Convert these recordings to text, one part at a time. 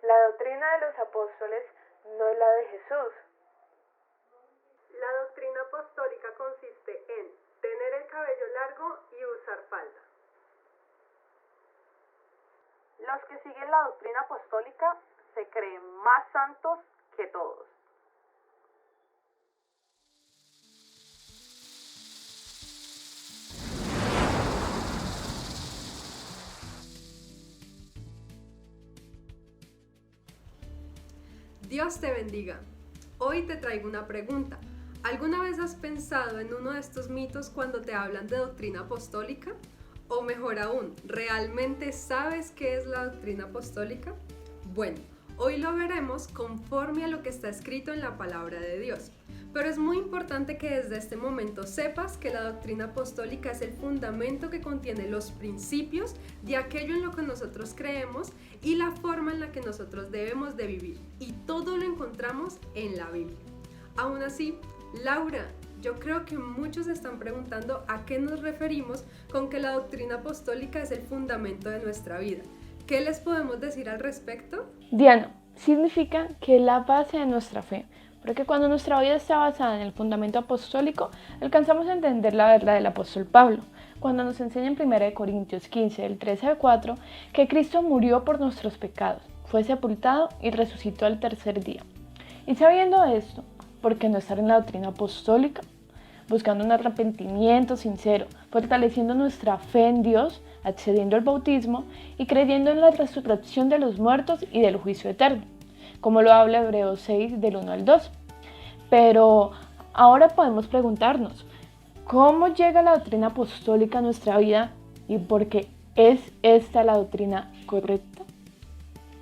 La doctrina de los apóstoles no es la de Jesús. La doctrina apostólica consiste en tener el cabello largo y usar falda. Los que siguen la doctrina apostólica se creen más santos que todos. Dios te bendiga. Hoy te traigo una pregunta. ¿Alguna vez has pensado en uno de estos mitos cuando te hablan de doctrina apostólica? O mejor aún, ¿realmente sabes qué es la doctrina apostólica? Bueno, hoy lo veremos conforme a lo que está escrito en la palabra de Dios. Pero es muy importante que desde este momento sepas que la doctrina apostólica es el fundamento que contiene los principios de aquello en lo que nosotros creemos y la forma en la que nosotros debemos de vivir. Y todo lo encontramos en la Biblia. Aún así, Laura, yo creo que muchos están preguntando a qué nos referimos con que la doctrina apostólica es el fundamento de nuestra vida. ¿Qué les podemos decir al respecto? Diana, significa que es la base de nuestra fe, porque cuando nuestra vida está basada en el fundamento apostólico, alcanzamos a entender la verdad del apóstol Pablo, cuando nos enseña en 1 Corintios 15, del 13 al 4, que Cristo murió por nuestros pecados, fue sepultado y resucitó al tercer día. Y sabiendo esto, ¿por qué no estar en la doctrina apostólica? Buscando un arrepentimiento sincero, fortaleciendo nuestra fe en Dios, accediendo al bautismo y creyendo en la resurrección de los muertos y del juicio eterno, como lo habla Hebreos 6 del 1 al 2. Pero ahora podemos preguntarnos, ¿cómo llega la doctrina apostólica a nuestra vida y por qué es esta la doctrina correcta?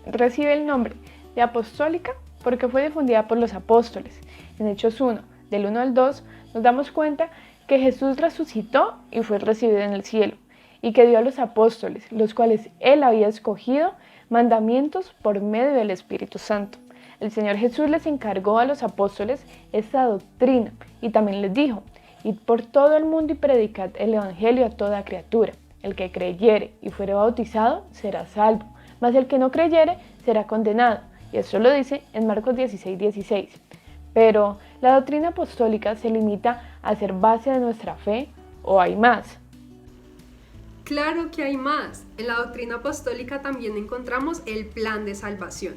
Recibe el nombre de apostólica porque fue difundida por los apóstoles. En Hechos 1, del 1 al 2, nos damos cuenta que Jesús resucitó y fue recibido en el cielo, y que dio a los apóstoles, los cuales Él había escogido, mandamientos por medio del Espíritu Santo. El Señor Jesús les encargó a los apóstoles esta doctrina y también les dijo: id por todo el mundo y predicad el Evangelio a toda criatura. El que creyere y fuere bautizado será salvo, mas el que no creyere será condenado. Y esto lo dice en Marcos 16:16. Pero, ¿la doctrina apostólica se limita a ser base de nuestra fe o hay más? Claro que hay más. En la doctrina apostólica también encontramos el plan de salvación.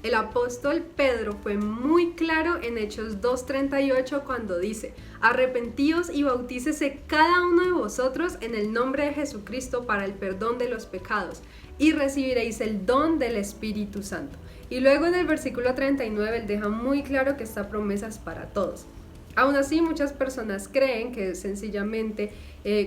El apóstol Pedro fue muy claro en Hechos 2:38 cuando dice: arrepentíos y bautícese cada uno de vosotros en el nombre de Jesucristo para el perdón de los pecados, y recibiréis el don del Espíritu Santo. Y luego en el versículo 39 él deja muy claro que esta promesa es para todos. Aún así, muchas personas creen que es sencillamente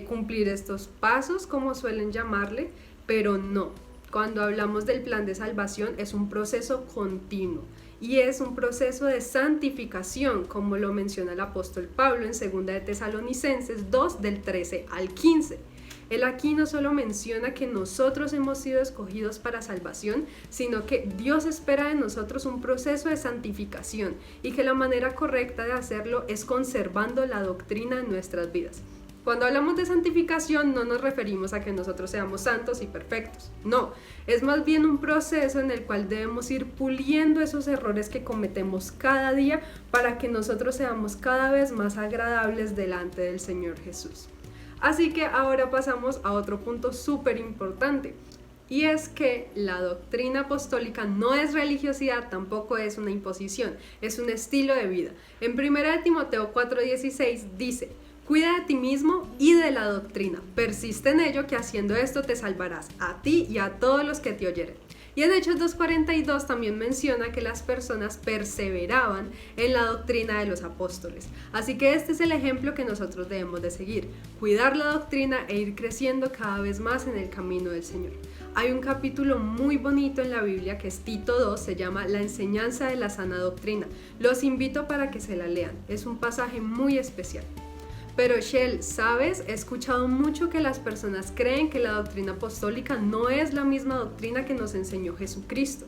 cumplir estos pasos, como suelen llamarle, pero no. Cuando hablamos del plan de salvación es un proceso continuo y es un proceso de santificación, como lo menciona el apóstol Pablo en 2 de Tesalonicenses 2 del 13 al 15. Él aquí no solo menciona que nosotros hemos sido escogidos para salvación, sino que Dios espera de nosotros un proceso de santificación y que la manera correcta de hacerlo es conservando la doctrina en nuestras vidas. Cuando hablamos de santificación no nos referimos a que nosotros seamos santos y perfectos, no, es más bien un proceso en el cual debemos ir puliendo esos errores que cometemos cada día para que nosotros seamos cada vez más agradables delante del Señor Jesús. Así que ahora pasamos a otro punto súper importante, y es que la doctrina apostólica no es religiosidad, tampoco es una imposición, es un estilo de vida. En 1 Timoteo 4:16 dice: cuida de ti mismo y de la doctrina, persiste en ello, que haciendo esto te salvarás a ti y a todos los que te oyeren. Y en Hechos 2:42 también menciona que las personas perseveraban en la doctrina de los apóstoles. Así que este es el ejemplo que nosotros debemos de seguir, cuidar la doctrina e ir creciendo cada vez más en el camino del Señor. Hay un capítulo muy bonito en la Biblia que es Tito 2, se llama La enseñanza de la sana doctrina. Los invito para que se la lean, es un pasaje muy especial. Pero Shell, ¿sabes? He escuchado mucho que las personas creen que la doctrina apostólica no es la misma doctrina que nos enseñó Jesucristo.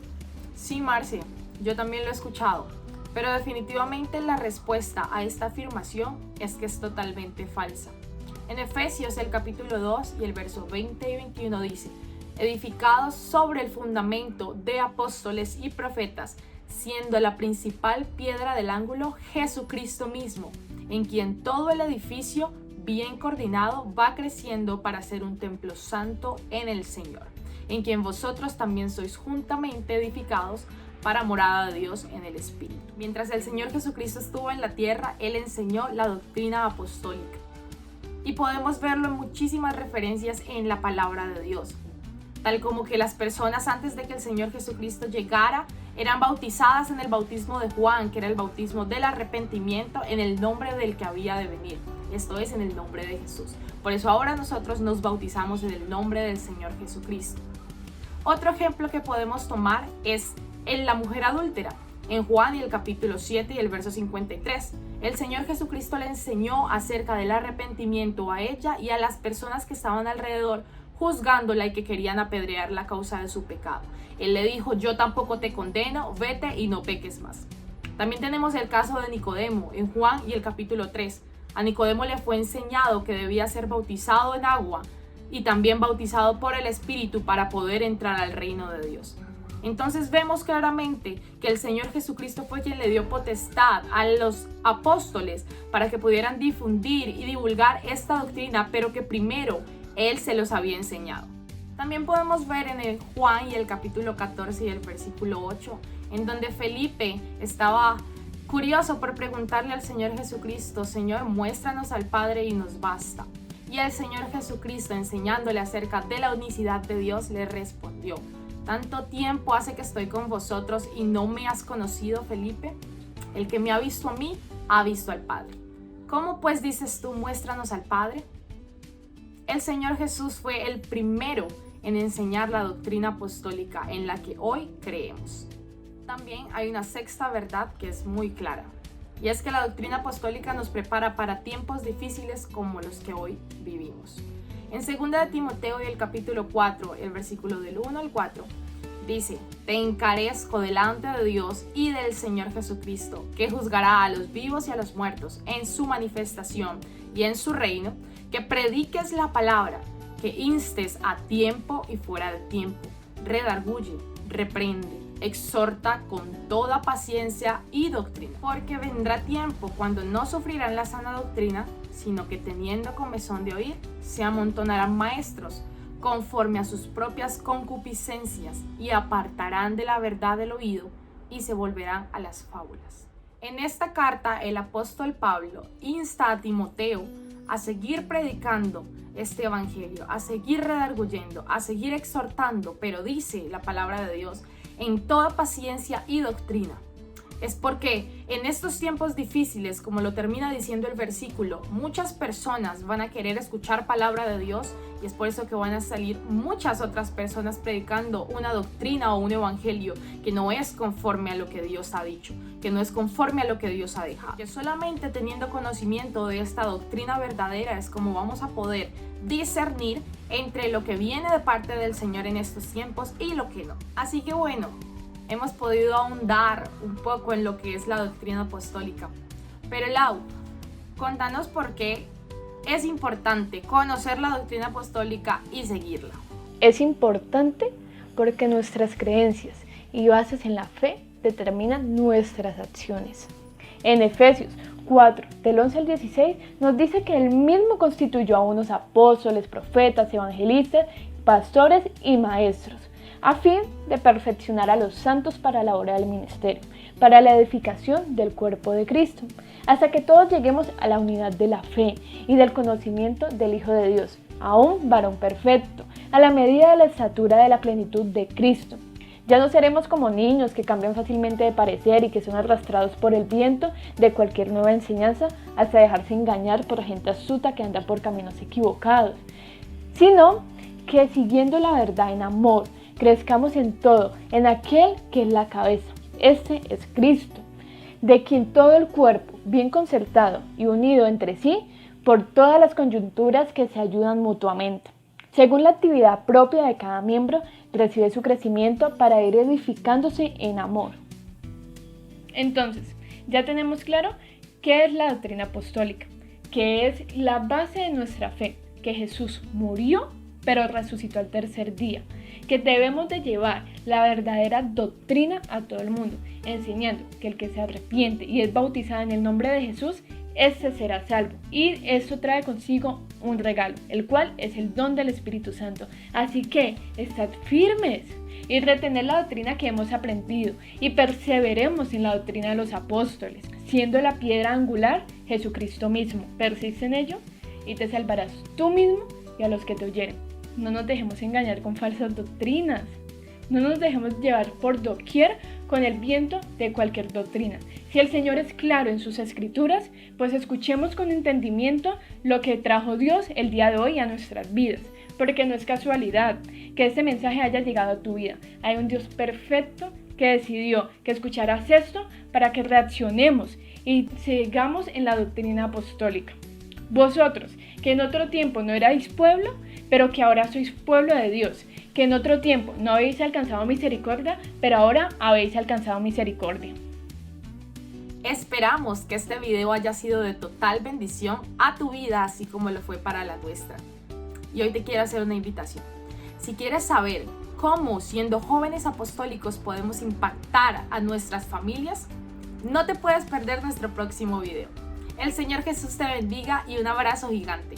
Sí, Marce, yo también lo he escuchado, pero definitivamente la respuesta a esta afirmación es que es totalmente falsa. En Efesios el capítulo 2 y el verso 20 y 21 dice: edificados sobre el fundamento de apóstoles y profetas, siendo la principal piedra del ángulo Jesucristo mismo, en quien todo el edificio, bien coordinado, va creciendo para ser un templo santo en el Señor, en quien vosotros también sois juntamente edificados para morada de Dios en el Espíritu. Mientras el Señor Jesucristo estuvo en la tierra, Él enseñó la doctrina apostólica. Y podemos verlo en muchísimas referencias en la palabra de Dios, tal como que las personas antes de que el Señor Jesucristo llegara eran bautizadas en el bautismo de Juan, que era el bautismo del arrepentimiento en el nombre del que había de venir, esto es, en el nombre de Jesús. Por eso ahora nosotros nos bautizamos en el nombre del Señor Jesucristo. Otro ejemplo que podemos tomar es en la mujer adúltera, en Juan y el capítulo 7 y el verso 53. El Señor Jesucristo le enseñó acerca del arrepentimiento a ella y a las personas que estaban alrededor, juzgándola y que querían apedrearla a causa de su pecado. Él le dijo: yo tampoco te condeno, vete y no peques más. También tenemos el caso de Nicodemo en Juan y el capítulo 3. A Nicodemo le fue enseñado que debía ser bautizado en agua y también bautizado por el Espíritu para poder entrar al reino de Dios. Entonces vemos claramente que el Señor Jesucristo fue quien le dio potestad a los apóstoles para que pudieran difundir y divulgar esta doctrina, pero que primero Él se los había enseñado. También podemos ver en el Juan y el capítulo 14 y el versículo 8, en donde Felipe estaba curioso por preguntarle al Señor Jesucristo: Señor, muéstranos al Padre y nos basta. Y el Señor Jesucristo, enseñándole acerca de la unicidad de Dios, le respondió: ¿tanto tiempo hace que estoy con vosotros y no me has conocido, Felipe? El que me ha visto a mí, ha visto al Padre. ¿Cómo pues dices tú, muéstranos al Padre? El Señor Jesús fue el primero en enseñar la doctrina apostólica en la que hoy creemos. También hay una sexta verdad que es muy clara, y es que la doctrina apostólica nos prepara para tiempos difíciles como los que hoy vivimos. En 2 de Timoteo y el capítulo 4, el versículo del 1 al 4, dice: te encarezco delante de Dios y del Señor Jesucristo, que juzgará a los vivos y a los muertos en su manifestación y en su reino, que prediques la palabra, que instes a tiempo y fuera de tiempo, redarguye, reprende, exhorta con toda paciencia y doctrina. Porque vendrá tiempo cuando no sufrirán la sana doctrina, sino que teniendo comezón de oír, se amontonarán maestros conforme a sus propias concupiscencias y apartarán de la verdad del oído y se volverán a las fábulas. En esta carta el apóstol Pablo insta a Timoteo a seguir predicando este evangelio, a seguir redarguyendo, a seguir exhortando, pero dice la palabra de Dios, en toda paciencia y doctrina. Es porque en estos tiempos difíciles, como lo termina diciendo el versículo, muchas personas van a querer escuchar palabra de Dios, y es por eso que van a salir muchas otras personas predicando una doctrina o un evangelio que no es conforme a lo que Dios ha dicho, que no es conforme a lo que Dios ha dejado. Que solamente teniendo conocimiento de esta doctrina verdadera es como vamos a poder discernir entre lo que viene de parte del Señor en estos tiempos y lo que no. Así que bueno, hemos podido ahondar un poco en lo que es la doctrina apostólica. Pero Lau, contanos por qué es importante conocer la doctrina apostólica y seguirla. Es importante porque nuestras creencias y bases en la fe determinan nuestras acciones. En Efesios 4, del 11 al 16, nos dice que Él mismo constituyó a unos apóstoles, profetas, evangelistas, pastores y maestros, a fin de perfeccionar a los santos para la obra del ministerio, para la edificación del cuerpo de Cristo, hasta que todos lleguemos a la unidad de la fe y del conocimiento del Hijo de Dios, a un varón perfecto, a la medida de la estatura de la plenitud de Cristo. Ya no seremos como niños que cambian fácilmente de parecer y que son arrastrados por el viento de cualquier nueva enseñanza hasta dejarse engañar por gente astuta que anda por caminos equivocados, sino que siguiendo la verdad en amor, crezcamos en todo, en aquel que es la cabeza. Este es Cristo, de quien todo el cuerpo, bien concertado y unido entre sí, por todas las coyunturas que se ayudan mutuamente, según la actividad propia de cada miembro, recibe su crecimiento para ir edificándose en amor. Entonces, ya tenemos claro qué es la doctrina apostólica, que es la base de nuestra fe, que Jesús murió, pero resucitó al tercer día, que debemos de llevar la verdadera doctrina a todo el mundo, enseñando que el que se arrepiente y es bautizado en el nombre de Jesús, este será salvo. Y esto trae consigo un regalo, el cual es el don del Espíritu Santo. Así que estad firmes y retener la doctrina que hemos aprendido y perseveremos en la doctrina de los apóstoles, siendo la piedra angular Jesucristo mismo. Persiste en ello y te salvarás tú mismo y a los que te oyeren. No nos dejemos engañar con falsas doctrinas. No nos dejemos llevar por doquier con el viento de cualquier doctrina. Si el Señor es claro en sus escrituras, pues escuchemos con entendimiento lo que trajo Dios el día de hoy a nuestras vidas. Porque no es casualidad que este mensaje haya llegado a tu vida. Hay un Dios perfecto que decidió que escucharas esto para que reaccionemos y sigamos en la doctrina apostólica. Vosotros, que en otro tiempo no erais pueblo, pero que ahora sois pueblo de Dios, que en otro tiempo no habéis alcanzado misericordia, pero ahora habéis alcanzado misericordia. Esperamos que este video haya sido de total bendición a tu vida, así como lo fue para la nuestra. Y hoy te quiero hacer una invitación. Si quieres saber cómo, siendo jóvenes apostólicos, podemos impactar a nuestras familias, no te puedes perder nuestro próximo video. El Señor Jesús te bendiga y un abrazo gigante.